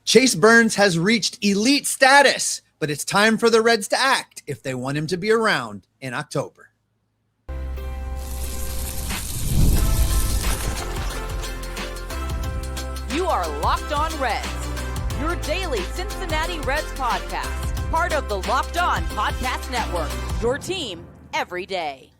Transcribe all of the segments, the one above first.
Chase Burns has reached elite status, but it's time for the Reds to act if they want him to be around in October. You are Locked On Reds, your daily Cincinnati Reds podcast, part of the Locked On Podcast Network, your team every day.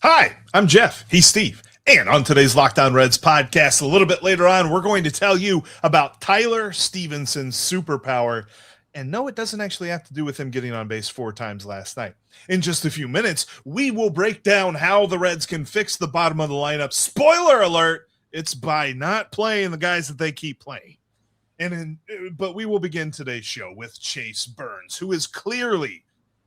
Hi, I'm Jeff. He's Steve. And on today's Locked On Reds podcast, a little bit later on, we're going to tell you about Tyler Stephenson's superpower. And no, it doesn't actually have to do with him getting on base 4 times last night. In just a few minutes, we will break down how the Reds can fix the bottom of the lineup. Spoiler alert, it's by not playing the guys that they keep playing. But we will begin today's show with Chase Burns, who is clearly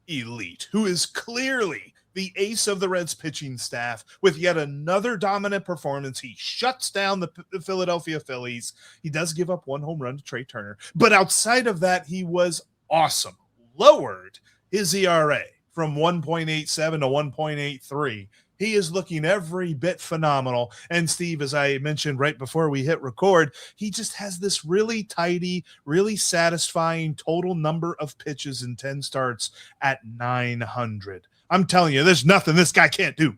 elite, who is clearly the ace of the Reds pitching staff with yet another dominant performance. He shuts down the Philadelphia Phillies. He does give up 1 home run to Trey Turner, but outside of that, he was awesome. Lowered his ERA from 1.87 to 1.83. He is looking every bit phenomenal. And Steve, as I mentioned right before we hit record, he just has this really tidy, really satisfying total number of pitches in 10 starts at 900. I'm telling you, there's nothing this guy can't do.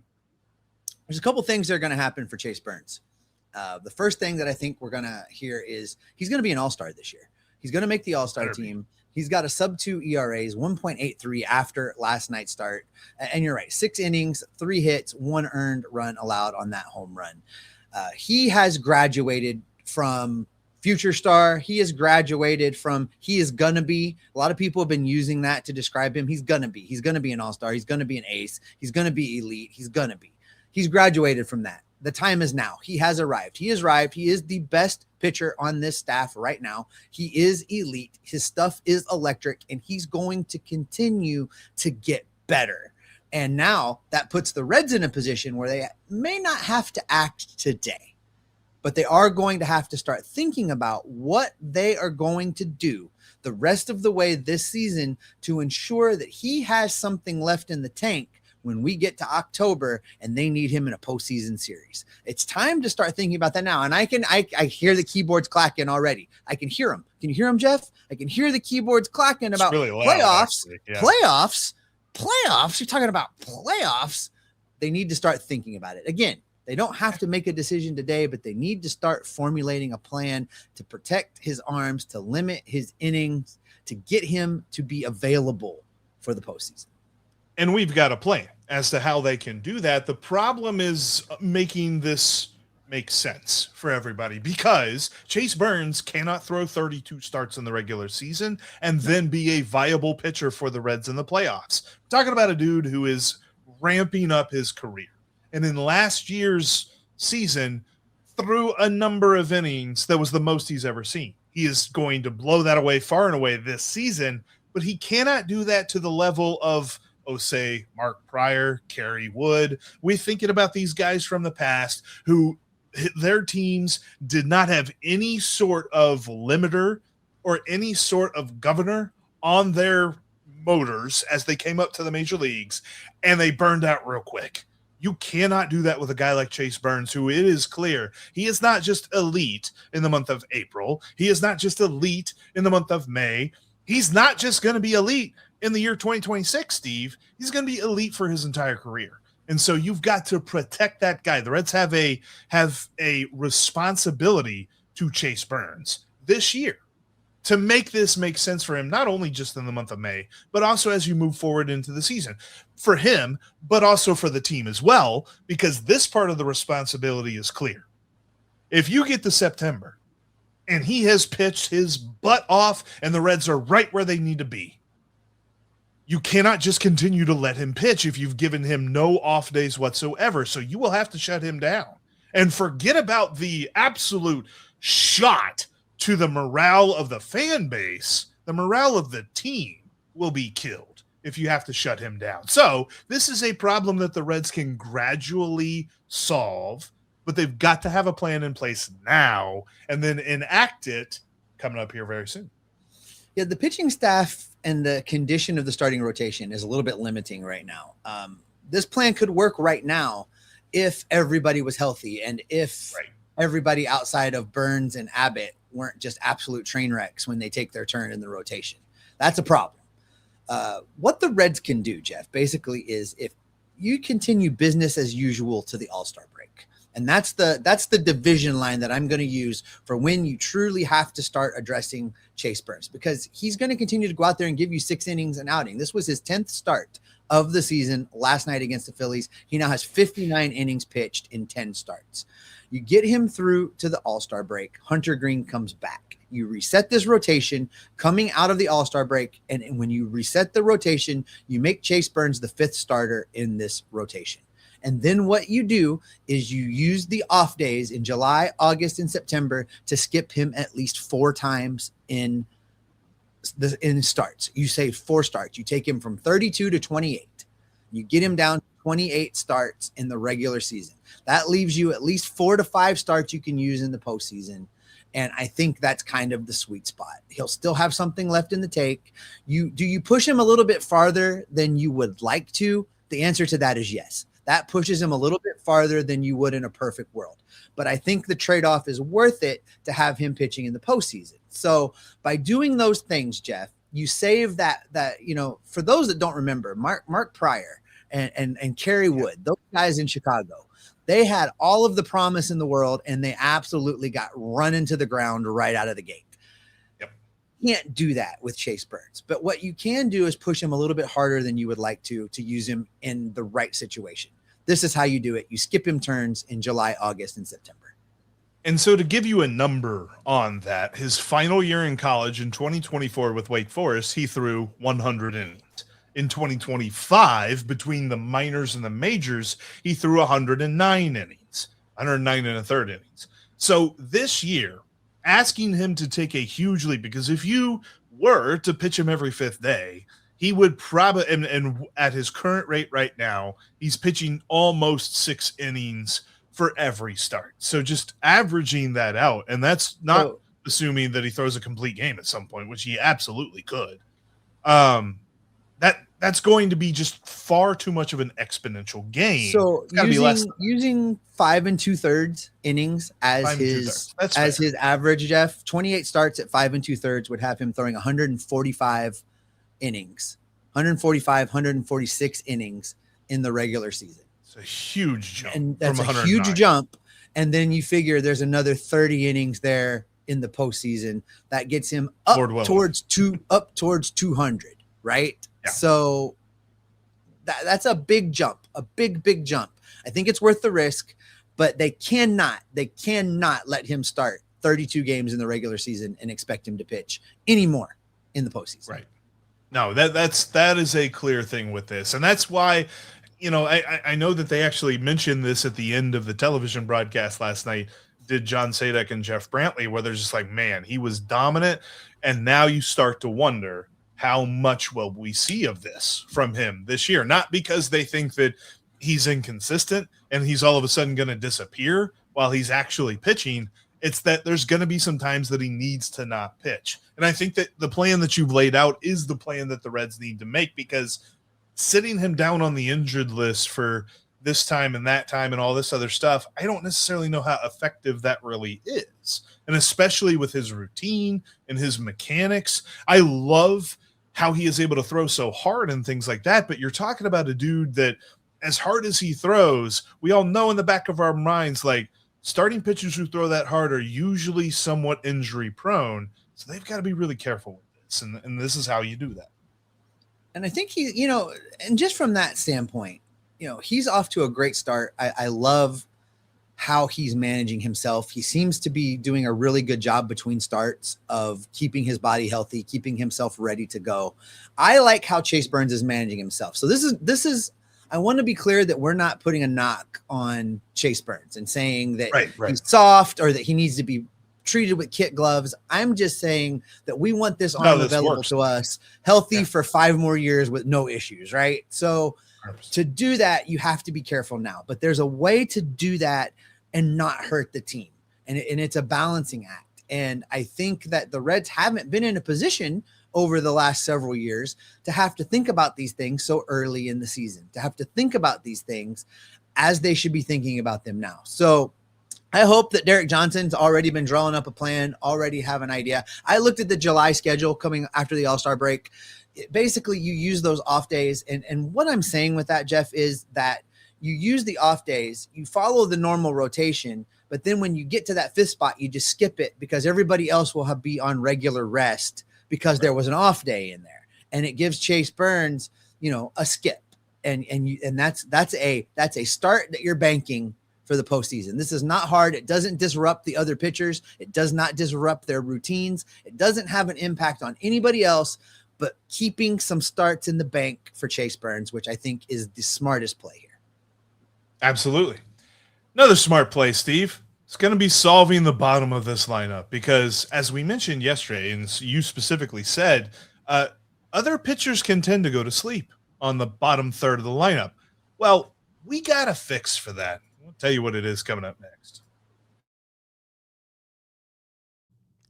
There's a couple things that are going to happen for Chase Burns. The first thing that I think we're going to hear is he's going to be an all-star this year. He's going to make the all-star team. He's got a sub-2 ERAs, 1.83 after last night's start. And you're right, 6 innings, 3 hits, 1 earned run allowed on that home run. He has graduated from future star. He has graduated from he is gonna be. A lot of people have been using that to describe him. He's gonna be an all-star. He's gonna be an ace. He's gonna be elite. He's graduated from that. The time is now. He has arrived. He is the best pitcher on this staff right now. He is elite. His stuff is electric, and he's going to continue to get better. And now that puts the Reds in a position where they may not have to act today, but they are going to have to start thinking about what they are going to do the rest of the way this season to ensure that he has something left in the tank when we get to October and they need him in a postseason series. It's time to start thinking about that now. And I hear the keyboards clacking already. I can hear them. Can you hear them, Jeff? I can hear the keyboards clacking about really loud, playoffs. Yeah. Playoffs. You're talking about playoffs. They need to start thinking about it. Again, they don't have to make a decision today, but they need to start formulating a plan to protect his arms, to limit his innings, to get him to be available for the postseason. And we've got a plan as to how they can do that. The problem is making this make sense for everybody, because Chase Burns cannot throw 32 starts in the regular season and then be a viable pitcher for the Reds in the playoffs. We're talking about a dude who is ramping up his career. And in last year's season, threw a number of innings that was the most he's ever seen. He is going to blow that away far and away this season, but he cannot do that to the level of, say, Mark Pryor, Kerry Wood. We're thinking about these guys from the past who their teams did not have any sort of limiter or any sort of governor on their motors as they came up to the major leagues, and they burned out real quick. You cannot do that with a guy like Chase Burns, who it is clear he is not just elite in the month of April. He is not just elite in the month of May. He's not just going to be elite in the year 2026, Steve. He's going to be elite for his entire career. And so you've got to protect that guy. The Reds have a responsibility to Chase Burns this year to make this make sense for him, not only just in the month of May, but also as you move forward into the season for him, but also for the team as well, because this part of the responsibility is clear. If you get to September and he has pitched his butt off and the Reds are right where they need to be, you cannot just continue to let him pitch if you've given him no off days whatsoever. So you will have to shut him down and forget about the absolute shot to the morale of the fan base. The morale of the team will be killed if you have to shut him down. So this is a problem that the Reds can gradually solve, but they've got to have a plan in place now and then enact it coming up here very soon. Yeah, the pitching staff and the condition of the starting rotation is a little bit limiting right now. This plan could work right now if everybody was healthy and if everybody outside of Burns and Abbott weren't just absolute train wrecks when they take their turn in the rotation. That's a problem. What the Reds can do, Jeff, basically is if you continue business as usual to the All-Star break. And that's the division line that I'm going to use for when you truly have to start addressing Chase Burns, because he's going to continue to go out there and give you 6 innings an outing. This was his 10th start of the season last night against the Phillies. He now has 59 innings pitched in 10 starts. You get him through to the All-Star break. Hunter Green comes back. You reset this rotation coming out of the All-Star break. And when you reset the rotation, you make Chase Burns the 5th starter in this rotation. And then what you do is you use the off days in July, August, and September to skip him at least 4 times in starts. You say 4 starts. You take him from 32 to 28. You get him down to 28 starts in the regular season. That leaves you at least 4 to 5 starts you can use in the postseason. And I think that's kind of the sweet spot. He'll still have something left in the tank. Do you push him a little bit farther than you would like to? The answer to that is yes. That pushes him a little bit farther than you would in a perfect world. But I think the trade-off is worth it to have him pitching in the postseason. So by doing those things, Jeff, you save that for those that don't remember, Mark Pryor and Kerry Wood, those guys in Chicago, they had all of the promise in the world, and they absolutely got run into the ground right out of the gate. Can't do that with Chase Burns, but what you can do is push him a little bit harder than you would like to use him in the right situation. This is how you do it. You skip him turns in July, August, and September. And so to give you a number on that, his final year in college in 2024 with Wake Forest, he threw 100 innings. In 2025, between the minors and the majors, he threw 109 innings, 109 and a third innings. So this year, asking him to take a huge leap, because if you were to pitch him every 5th day, he would probably, and at his current rate right now, he's pitching almost 6 innings for every start. So just averaging that out, and that's not assuming that he throws a complete game at some point, which he absolutely could. That's going to be just far too much of an exponential gain. So using 5 2/3 innings as his average, Jeff, 28 starts at 5 2/3 would have him throwing 145 innings, 146 innings in the regular season. It's a huge jump. And that's a huge jump. And then you figure there's another 30 innings there in the postseason that gets him up towards 200, right? Yeah. So that's a big jump, a big jump. I think it's worth the risk, but they cannot let him start 32 games in the regular season and expect him to pitch anymore in the postseason. Right. No, that is a clear thing with this. And that's why, I know that they actually mentioned this at the end of the television broadcast last night, did John Sadek and Jeff Brantley, where they're just like, man, he was dominant. And now you start to wonder, how much will we see of this from him this year? Not because they think that he's inconsistent and he's all of a sudden going to disappear while he's actually pitching. It's that there's going to be some times that he needs to not pitch. And I think that the plan that you've laid out is the plan that the Reds need to make, because sitting him down on the injured list for this time and that time and all this other stuff, I don't necessarily know how effective that really is. And especially with his routine and his mechanics, I love how he is able to throw so hard and things like that. But you're talking about a dude that, as hard as he throws, we all know in the back of our minds, like, starting pitchers who throw that hard are usually somewhat injury prone. So they've got to be really careful with this. And this is how you do that. And I think he, and just from that standpoint, he's off to a great start. I love how he's managing himself. He seems to be doing a really good job between starts of keeping his body healthy, keeping himself ready to go. I like how Chase Burns is managing himself. So this is, I want to be clear that we're not putting a knock on Chase Burns and saying that he's soft or that he needs to be treated with kit gloves. I'm just saying that we want this arm available to us, healthy for 5 more years with no issues, right? So 100%. To do that, you have to be careful now. But there's a way to do that and not hurt the team. And it's a balancing act. And I think that the Reds haven't been in a position over the last several years to have to think about these things so early in the season, to have to think about these things as they should be thinking about them now. So I hope that Derek Johnson's already been drawing up a plan, already have an idea. I looked at the July schedule coming after the All-Star break. Basically, you use those off days. And what I'm saying with that, Jeff, is that you use the off days, you follow the normal rotation, but then when you get to that fifth spot, you just skip it because everybody else will be on regular rest because there was an off day in there. And it gives Chase Burns, a skip. And that's a start that you're banking for the postseason. This is not hard. It doesn't disrupt the other pitchers. It does not disrupt their routines. It doesn't have an impact on anybody else, but keeping some starts in the bank for Chase Burns, which I think is the smartest play here. Absolutely. Another smart play, Steve. It's going to be solving the bottom of this lineup because, as we mentioned yesterday, and you specifically said, other pitchers can tend to go to sleep on the bottom third of the lineup. Well, we got a fix for that. I'll tell you what it is coming up next.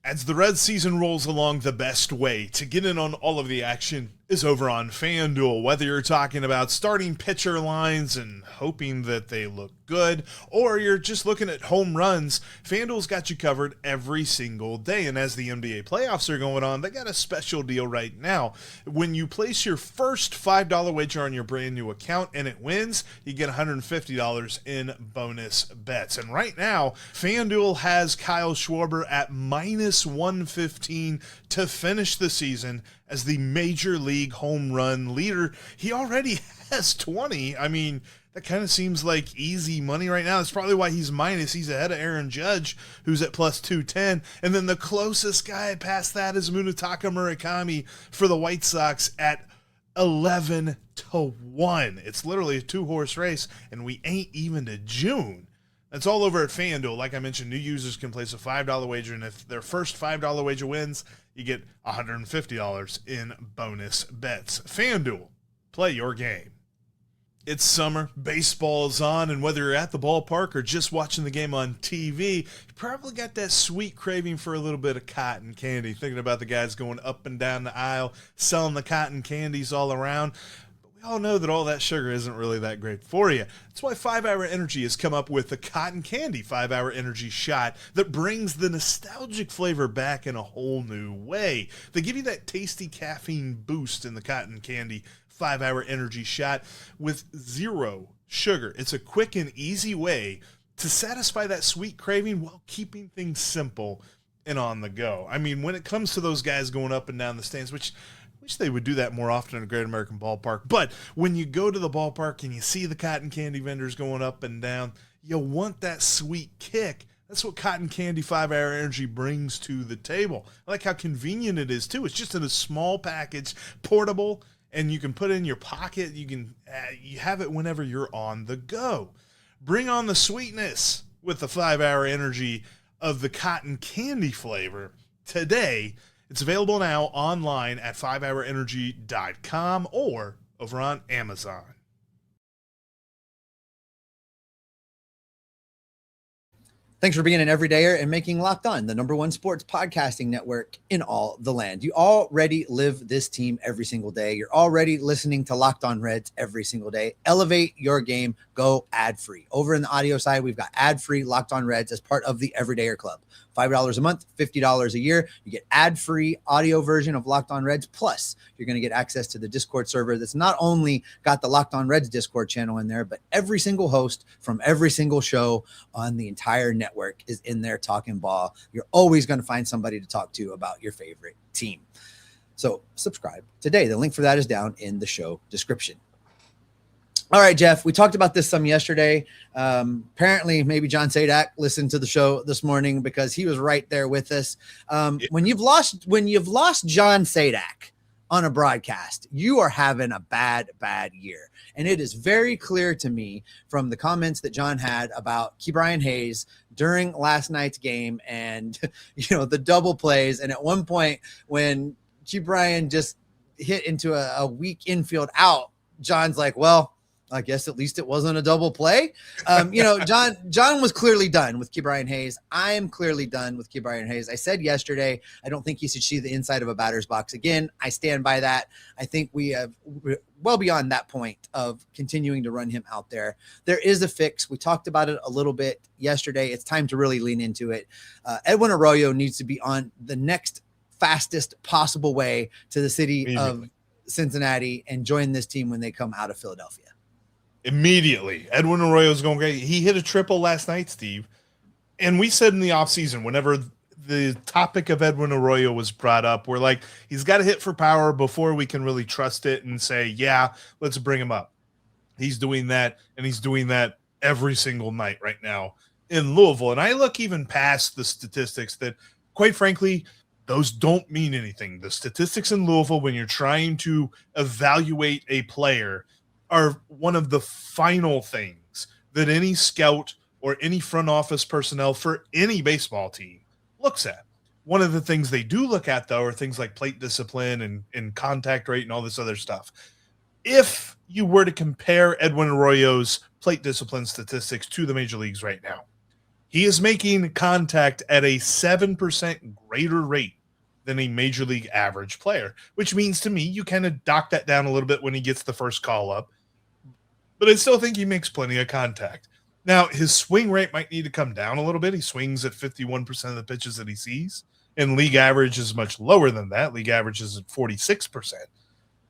As the Reds season rolls along, the best way to get in on all of the action is over on FanDuel. Whether you're talking about starting pitcher lines and hoping that they look good, or you're just looking at home runs, FanDuel's got you covered every single day. And as the NBA playoffs are going on, they got a special deal right now. When you place your first $5 wager on your brand new account and it wins, you get $150 in bonus bets. And right now, FanDuel has Kyle Schwarber at minus 115 to finish the season as the major league home run leader. He already has 20. I mean, that kind of seems like easy money right now. That's probably why he's minus. He's ahead of Aaron Judge, who's at plus 210. And then the closest guy past that is Munetaka Murakami for the White Sox at 11-1. It's literally a two-horse race, and we ain't even to June. That's all over at FanDuel. Like I mentioned, new users can place a $5 wager, and if their first $5 wager wins, you get $150 in bonus bets. FanDuel, play your game. It's summer, baseball is on, and whether you're at the ballpark or just watching the game on TV, you probably got that sweet craving for a little bit of cotton candy, thinking about the guys going up and down the aisle, selling the cotton candies all around. We all know that all that sugar isn't really that great for you. That's why 5-Hour Energy has come up with the Cotton Candy 5-Hour Energy Shot that brings the nostalgic flavor back in a whole new way. They give you that tasty caffeine boost in the Cotton Candy 5-Hour Energy Shot with zero sugar. It's a quick and easy way to satisfy that sweet craving while keeping things simple and on the go. I mean, when it comes to those guys going up and down the stands, which they would do that more often in a Great American Ballpark. But when you go to the ballpark and you see the cotton candy vendors going up and down, you want that sweet kick. That's what Cotton Candy 5-Hour Energy brings to the table. I like how convenient it is, too. It's just in a small package, portable, and you can put it in your pocket. You have it whenever you're on the go. Bring on the sweetness with the 5-Hour Energy of the cotton candy flavor today. It's available now online at 5hourenergy.com or over on Amazon. Thanks for being an everydayer and making Locked On the #1 sports podcasting network in all the land. You already live this team every single day. You're already listening to Locked On Reds every single day. Elevate your game. Go ad-free. Over in the audio side, we've got ad-free Locked On Reds as part of the Everydayer Club. $5 a month, $50 a year. You get ad-free audio version of Locked On Reds. Plus, you're going to get access to the Discord server that's not only got the Locked On Reds Discord channel in there, but every single host from every single show on the entire network is in there talking ball. You're always going to find somebody to talk to about your favorite team. So subscribe today. The link for that is down in the show description. All right, Jeff, we talked about this some yesterday. Apparently, maybe John Sadak listened to the show this morning because he was right there with us. When you've lost John Sadak on a broadcast, you are having a bad year. And it is very clear to me from the comments that John had about Ke'Bryan Hayes during last night's game and, the double plays. And at one point when Ke'Bryan just hit into a weak infield out, John's like, well, I guess at least it wasn't a double play. John was clearly done with Ke'Bryan Hayes. I am clearly done with Ke'Bryan Hayes. I said yesterday, I don't think he should see the inside of a batter's box again. I stand by that. I think we have well beyond that point of continuing to run him out there. There is a fix. We talked about it a little bit yesterday. It's time to really lean into it. Edwin Arroyo needs to be on the next fastest possible way to the city of Cincinnati and join this team when they come out of Philadelphia. Immediately. Edwin Arroyo's going great. He hit a triple last night, Steve. And we said in the offseason, whenever the topic of Edwin Arroyo was brought up, we're like, he's got to hit for power before we can really trust it and say, yeah, let's bring him up. He's doing that, and he's doing that every single night right now in Louisville. And I look even past the statistics that, quite frankly, those don't mean anything. The statistics in Louisville, when you're trying to evaluate a player, are one of the final things that any scout or any front office personnel for any baseball team looks at. One of the things they do look at, though, are things like plate discipline and contact rate and all this other stuff. If you were to compare Edwin Arroyo's plate discipline statistics to the major leagues right now, he is making contact at a 7% greater rate than a major league average player, which means to me you kind of dock that down a little bit when he gets the first call up. But I still think he makes plenty of contact. Now, his swing rate might need to come down a little bit. He swings at 51% of the pitches that he sees, and league average is much lower than that. League average is at 46%.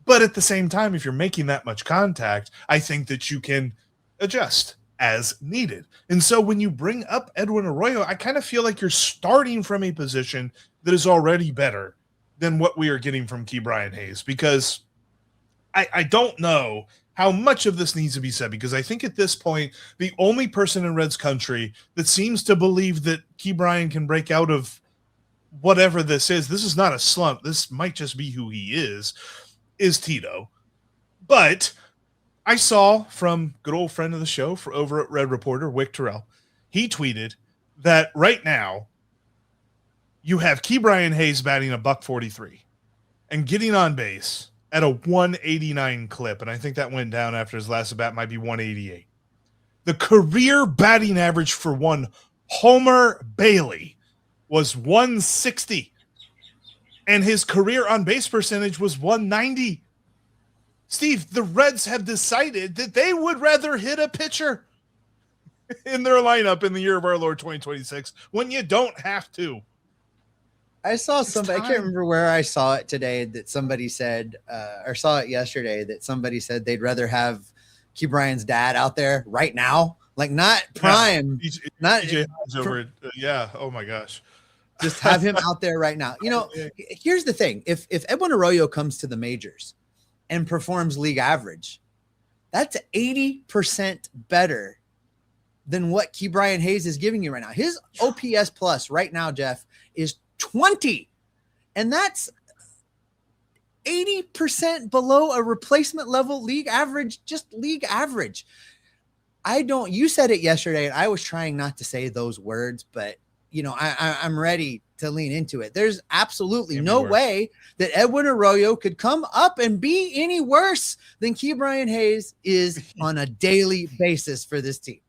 But at the same time, if you're making that much contact, I think that you can adjust as needed. And so when you bring up Edwin Arroyo, I kind of feel like you're starting from a position that is already better than what we are getting from Ke'Bryan Hayes, because I don't know how much of this needs to be said, because I think at this point, the only person in Reds country that seems to believe that Ke'Bryan can break out of whatever this is not a slump, this might just be who he is Tito. But I saw from good old friend of the show over at Red Reporter, Wick Terrell, he tweeted that right now you have Ke'Bryan Hayes batting a $143 and getting on base at a 189 clip, and I think that went down after his last at bat, might be 188. The career batting average for one Homer Bailey was 160, and his career on base percentage was 190. Steve, the Reds have decided that they would rather hit a pitcher in their lineup in the year of our Lord 2026 when you don't have to. I saw somebody, I can't remember where I saw it today, that somebody said, or saw it yesterday, that somebody said they'd rather have Ke'Bryan's dad out there right now, like not prime, not over it. Yeah. Oh my gosh. Just have him out there right now. You know, here's the thing. If Edwin Arroyo comes to the majors and performs league average, that's 80% better than what Ke'Bryan Hayes is giving you right now. His OPS plus right now, Jeff, is 20, and that's 80% below a replacement level league average, just league average. You said it yesterday, and I was trying not to say those words, but you know, I'm ready to lean into it. There's absolutely no way that Edwin Arroyo could come up and be any worse than Ke'Bryan Hayes is on a daily basis for this team.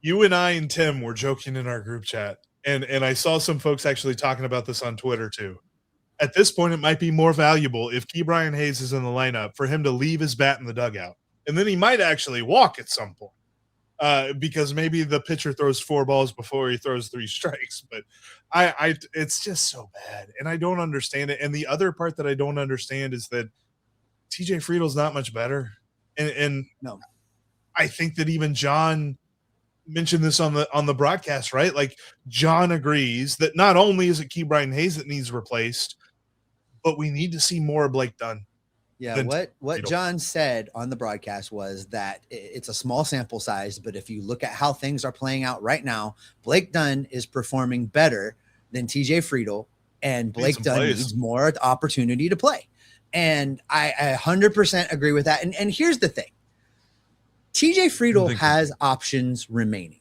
You and I and Tim were joking in our group chat, and I saw some folks actually talking about this on Twitter too. At this point, it might be more valuable if Ke'Bryan Hayes is in the lineup for him to leave his bat in the dugout, and then he might actually walk at some point. Because maybe the pitcher throws 4 balls before he throws 3 strikes, but it's just so bad, and I don't understand it. And the other part that I don't understand is that TJ Friedl's not much better, and no, I think that even John mentioned this on the broadcast, right? Like John agrees that not only is it Ke'Bryan Hayes that needs replaced, but we need to see more of Blake Dunn. Yeah, what John said on the broadcast was that it's a small sample size, but if you look at how things are playing out right now, Blake Dunn is performing better than TJ Friedl, and Blake Dunn needs more opportunity to play. And I 100% agree with that. And here's the thing. TJ Friedl has options remaining.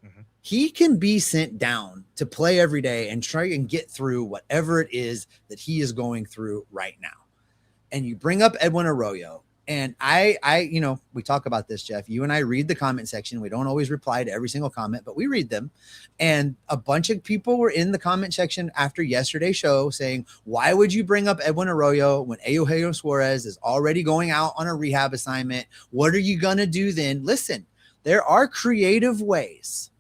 Mm-hmm. He can be sent down to play every day and try and get through whatever it is that he is going through right now. And you bring up Edwin Arroyo, And we talk about this, Jeff. You and I read the comment section. We don't always reply to every single comment, but we read them. And a bunch of people were in the comment section after yesterday's show saying, why would you bring up Edwin Arroyo when Arroyo Suarez is already going out on a rehab assignment? What are you going to do then? Listen, there are creative ways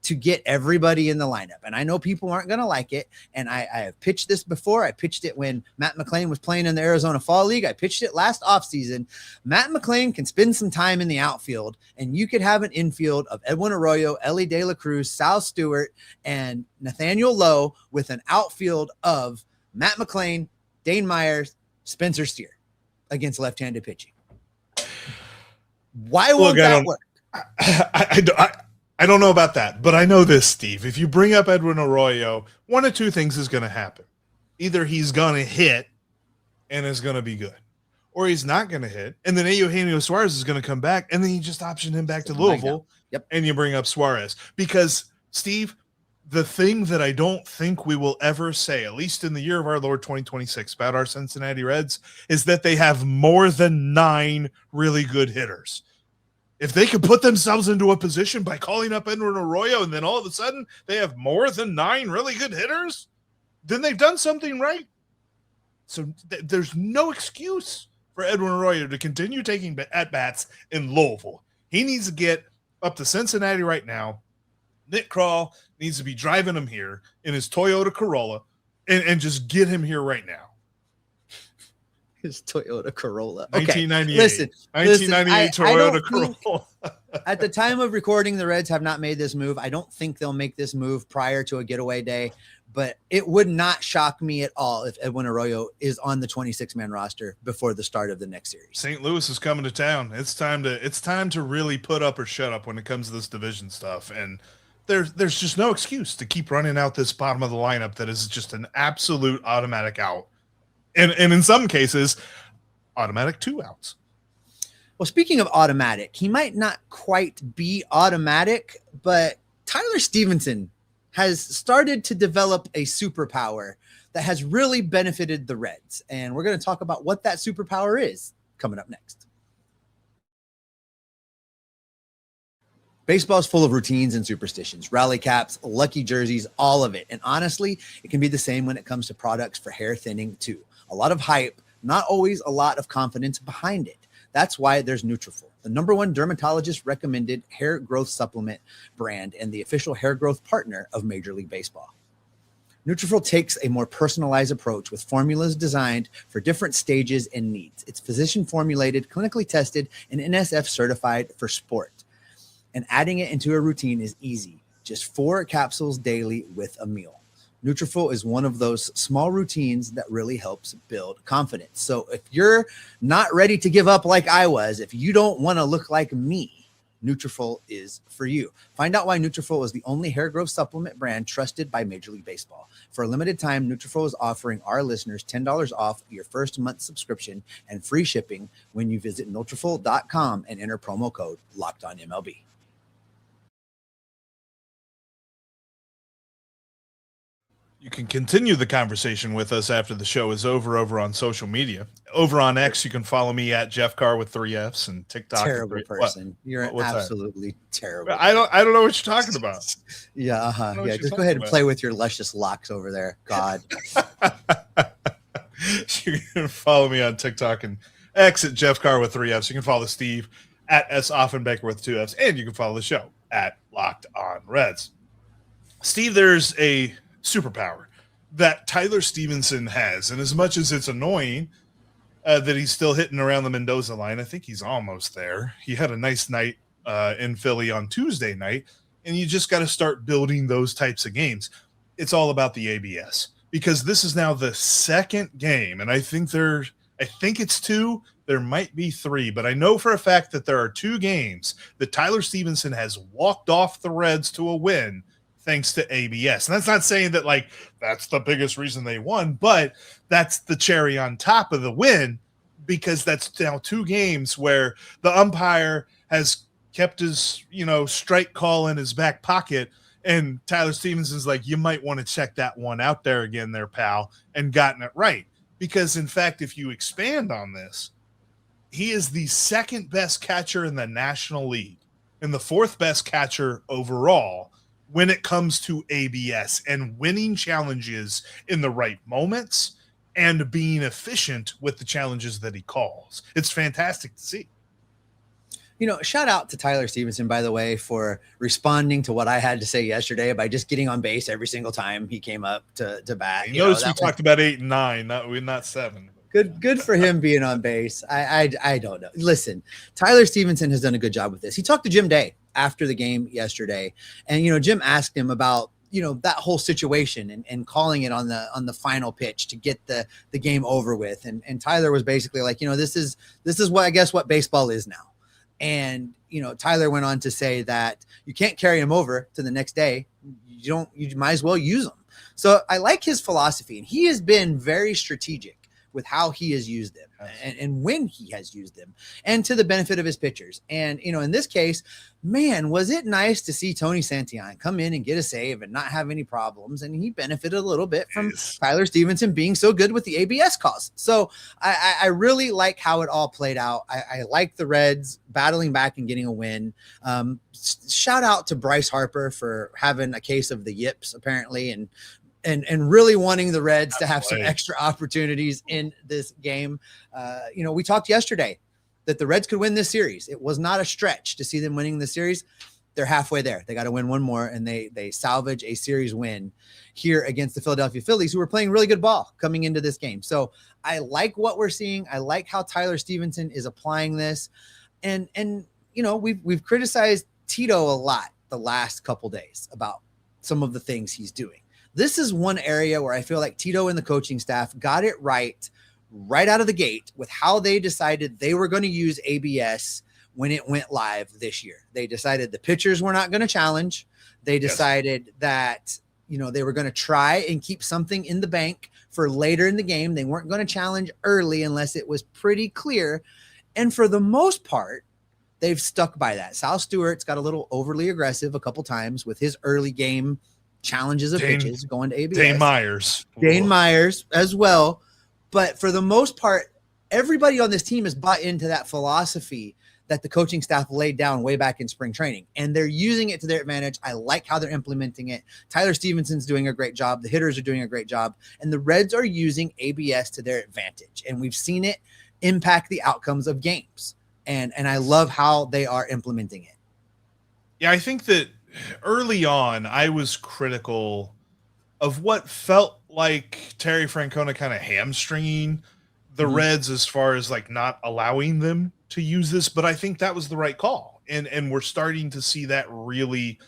to get everybody in the lineup. And I know people aren't going to like it. And I have pitched this before. I pitched it when Matt McClain was playing in the Arizona Fall League. I pitched it last offseason. Matt McClain can spend some time in the outfield, and you could have an infield of Edwin Arroyo, Ellie De La Cruz, Sal Stewart, and Nathaniel Lowe with an outfield of Matt McClain, Dane Myers, Spencer Steer against left-handed pitching. Why won't that work? I don't know about that, but I know this, Steve. If you bring up Edwin Arroyo, one of two things is going to happen. Either he's going to hit and is going to be good, or he's not going to hit, and then Eugenio Suarez is going to come back, and then you just option him back to Louisville, and you bring up Suarez. Because, Steve, the thing that I don't think we will ever say, at least in the year of our Lord 2026, about our Cincinnati Reds, is that they have more than 9 really good hitters. If they could put themselves into a position by calling up Edwin Arroyo and then all of a sudden they have more than 9 really good hitters, then they've done something right. So there's no excuse for Edwin Arroyo to continue taking at-bats in Louisville. He needs to get up to Cincinnati right now. Nick Krall needs to be driving him here in his Toyota Corolla and just get him here right now. His Toyota Corolla. 1998. Listen, 1998 Toyota Corolla. At the time of recording, the Reds have not made this move. I don't think they'll make this move prior to a getaway day, but it would not shock me at all if Edwin Arroyo is on the 26-man roster before the start of the next series. St. Louis is coming to town. It's time to really put up or shut up when it comes to this division stuff. And there's just no excuse to keep running out this bottom of the lineup that is just an absolute automatic out. And in some cases, automatic 2 outs. Well, speaking of automatic, he might not quite be automatic, but Tyler Stevenson has started to develop a superpower that has really benefited the Reds. And we're going to talk about what that superpower is coming up next. Baseball's full of routines and superstitions, rally caps, lucky jerseys, all of it. And honestly, it can be the same when it comes to products for hair thinning too. A lot of hype, not always a lot of confidence behind it. That's why there's Nutrafol, the #1 dermatologist recommended hair growth supplement brand and the official hair growth partner of Major League Baseball. Nutrafol takes a more personalized approach with formulas designed for different stages and needs. It's physician formulated, clinically tested, and NSF certified for sport. And adding it into a routine is easy. Just 4 capsules daily with a meal. Nutrafol is one of those small routines that really helps build confidence. So if you're not ready to give up like I was, if you don't want to look like me, Nutrafol is for you. Find out why Nutrafol is the only hair growth supplement brand trusted by Major League Baseball. For a limited time, Nutrafol is offering our listeners $10 off your first month subscription and free shipping when you visit Nutrafol.com and enter promo code LOCKEDONMLB. You can continue the conversation with us after the show is over on social media. Over on X, you can follow me at Jeff Carr with 3 Fs and TikTok. Terrible person. You're absolutely terrible. I don't know what you're talking about. Yeah, yeah. Just go ahead and play with your luscious locks over there. God. You can follow me on TikTok and X at Jeff Carr with 3 Fs. You can follow Steve at S. Offenbecker with 2 Fs, and you can follow the show at Locked On Reds. Steve, there's a superpower that Tyler Stevenson has, and as much as it's annoying that he's still hitting around the Mendoza line, I think he's almost there. He had a nice night in Philly on Tuesday night, and you just got to start building those types of games. It's all about the ABS, because this is now the second game, and I think it's 2. There might be 3, but I know for a fact that there are 2 games that Tyler Stevenson has walked off the Reds to a win thanks to ABS. And that's not saying that like that's the biggest reason they won, but that's the cherry on top of the win, because that's now 2 games where the umpire has kept his, strike call in his back pocket, and Tyler Stevenson's like, you might want to check that one out there again there, pal, and gotten it right. Because in fact, if you expand on this, he is the second best catcher in the National League and the fourth best catcher overall when it comes to ABS and winning challenges in the right moments and being efficient with the challenges that he calls. It's fantastic to see. Shout out to Tyler Stevenson, by the way, for responding to what I had to say yesterday by just getting on base every single time he came up to bat. Notice we talked about 8 and 9, not 7. Good for him being on base. I don't know. Listen, Tyler Stevenson has done a good job with this. He talked to Jim Day after the game yesterday, and Jim asked him about that whole situation and calling it on the final pitch to get the game over with. And Tyler was basically like, this is what baseball is now. And, Tyler went on to say that you can't carry him over to the next day. You might as well use them. So I like his philosophy, and he has been very strategic with how he has used them and when he has used them, and to the benefit of his pitchers. And, in this case, man, was it nice to see Tony Santillan come in and get a save and not have any problems. And he benefited a little bit from Tyler Stevenson being so good with the ABS calls. So I really like how it all played out. I like the Reds battling back and getting a win. Shout out to Bryce Harper for having a case of the yips, apparently, and really wanting the Reds to have some extra opportunities in this game. We talked yesterday that the Reds could win this series. It was not a stretch to see them winning the series. They're halfway there. They got to win one more, and they salvage a series win here against the Philadelphia Phillies, who were playing really good ball coming into this game. So I like what we're seeing. I like how Tyler Stevenson is applying this. And we've criticized Tito a lot the last couple days about some of the things he's doing. This is one area where I feel like Tito and the coaching staff got it right out of the gate with how they decided they were going to use ABS when it went live this year. They decided the pitchers were not going to challenge. They decided that, they were going to try and keep something in the bank for later in the game. They weren't going to challenge early unless it was pretty clear. And for the most part, they've stuck by that. Sal Stewart's got a little overly aggressive a couple times with his early game challenges of pitches going to ABS. Dane Myers as well. But for the most part, everybody on this team has bought into that philosophy that the coaching staff laid down way back in spring training, and they're using it to their advantage. I like how they're implementing it. Tyler Stevenson's doing a great job. The hitters are doing a great job, and the Reds are using ABS to their advantage. And we've seen it impact the outcomes of games. And I love how they are implementing it. Yeah, I think that early on, I was critical of what felt like Terry Francona kind of hamstringing the Reds as far as like not allowing them to use this, but I think that was the right call. And we're starting to see that really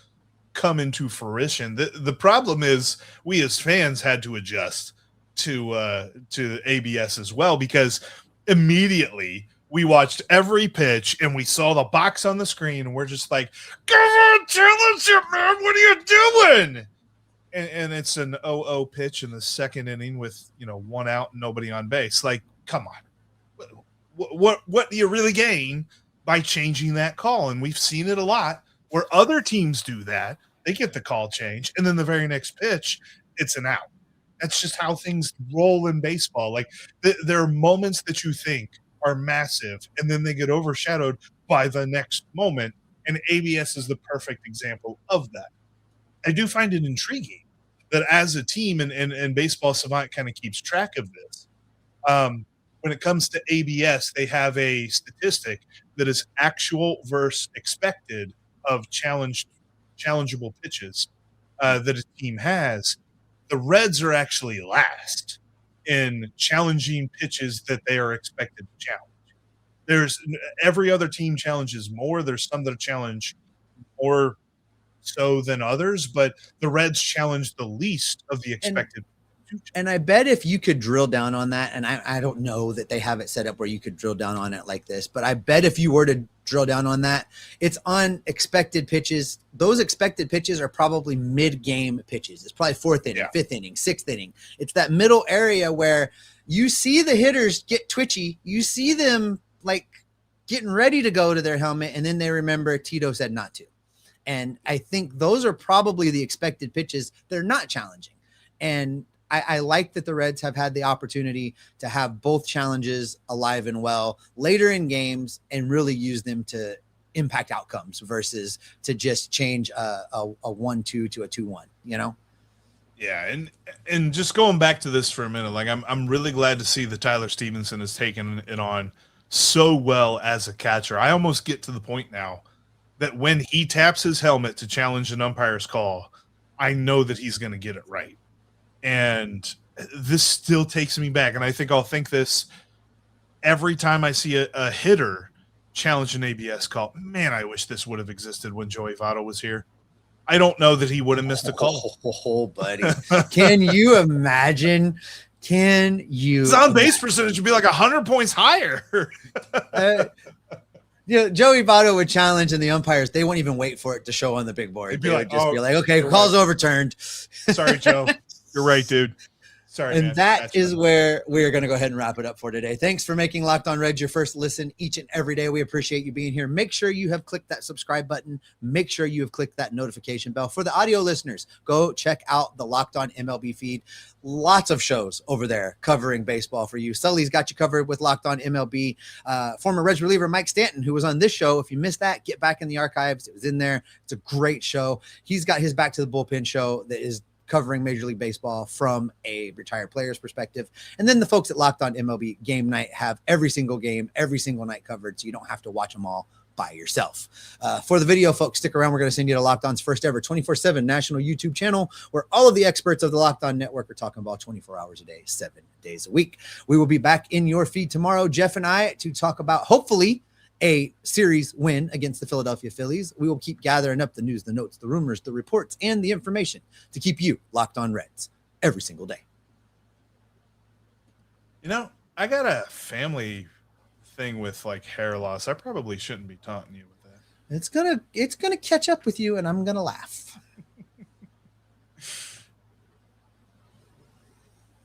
come into fruition. The problem is we as fans had to adjust to ABS as well, because immediately we watched every pitch and we saw the box on the screen and we're just like, come on, challenge it, man. What are you doing? And it's an 0-0 pitch in the second inning with, 1 out and nobody on base. Like, come on. What do you really gain by changing that call? And we've seen it a lot where other teams do that. They get the call change, and then the very next pitch, it's an out. That's just how things roll in baseball. Like, there are moments that you think are massive, and then they get overshadowed by the next moment, and ABS is the perfect example of that. I do find it intriguing that as a team, and Baseball Savant kind of keeps track of this, when it comes to ABS, they have a statistic that is actual versus expected of challengeable pitches that a team has. The Reds are actually last in challenging pitches that they are expected to challenge. There's every other team challenges more. There's some that challenge more so than others, but the Reds challenge the least of the expected. And I bet if you could drill down on that, and I don't know that they have it set up where you could drill down on it like this, but I bet if you were to drill down on that, it's on expected pitches. Those expected pitches are probably mid-game pitches. It's probably 4th inning, 5th inning, 6th inning. It's that middle area where you see the hitters get twitchy. You see them like getting ready to go to their helmet, and then they remember Tito said not to. And I think those are probably the expected pitches. They're not challenging. And I like that the Reds have had the opportunity to have both challenges alive and well later in games and really use them to impact outcomes versus to just change a 1-2 to a 2-1, you know? Yeah, and just going back to this for a minute, like I'm really glad to see that Tyler Stevenson has taken it on so well as a catcher. I almost get to the point now that when he taps his helmet to challenge an umpire's call, I know that he's going to get it right. And this still takes me back, and I think I'll think this every time I see a hitter challenge an ABS call. Man, I wish this would have existed when Joey Votto was here. I don't know that he would have missed a call. Oh, buddy. Can you imagine? Can you? His on-base percentage would be like 100 points higher. Joey Votto would challenge, and the umpires, they wouldn't even wait for it to show on the big board. They would just be like, okay, call's overturned. Sorry, Joe. You're right, dude. Sorry, and man. that is where we are going to go ahead and wrap it up for today. Thanks for making Locked On Reds your first listen each and every day. We appreciate you being here. Make sure you have clicked that subscribe button. Make sure you have clicked that notification bell. For the audio listeners, go check out the Locked On MLB feed. Lots of shows over there covering baseball for you. Sully's got you covered with Locked On MLB. Former Reds reliever Mike Stanton, who was on this show. If you missed that, get back in the archives. It was in there. It's a great show. He's got his Back to the Bullpen show that is covering Major League Baseball from a retired player's perspective. And then the folks at Locked On MLB Game Night have every single game, every single night covered, so you don't have to watch them all by yourself. For the video, folks, stick around. We're going to send you to Locked On's first ever 24/7 national YouTube channel where all of the experts of the Locked On Network are talking about 24 hours a day, 7 days a week. We will be back in your feed tomorrow, Jeff and I, to talk about, hopefully, a series win against the Philadelphia Phillies. We will keep gathering up the news, the notes, the rumors, the reports, and the information to keep you locked on Reds every single day. You know, I got a family thing with like hair loss. I probably shouldn't be taunting you with that. It's gonna catch up with you, and I'm gonna laugh.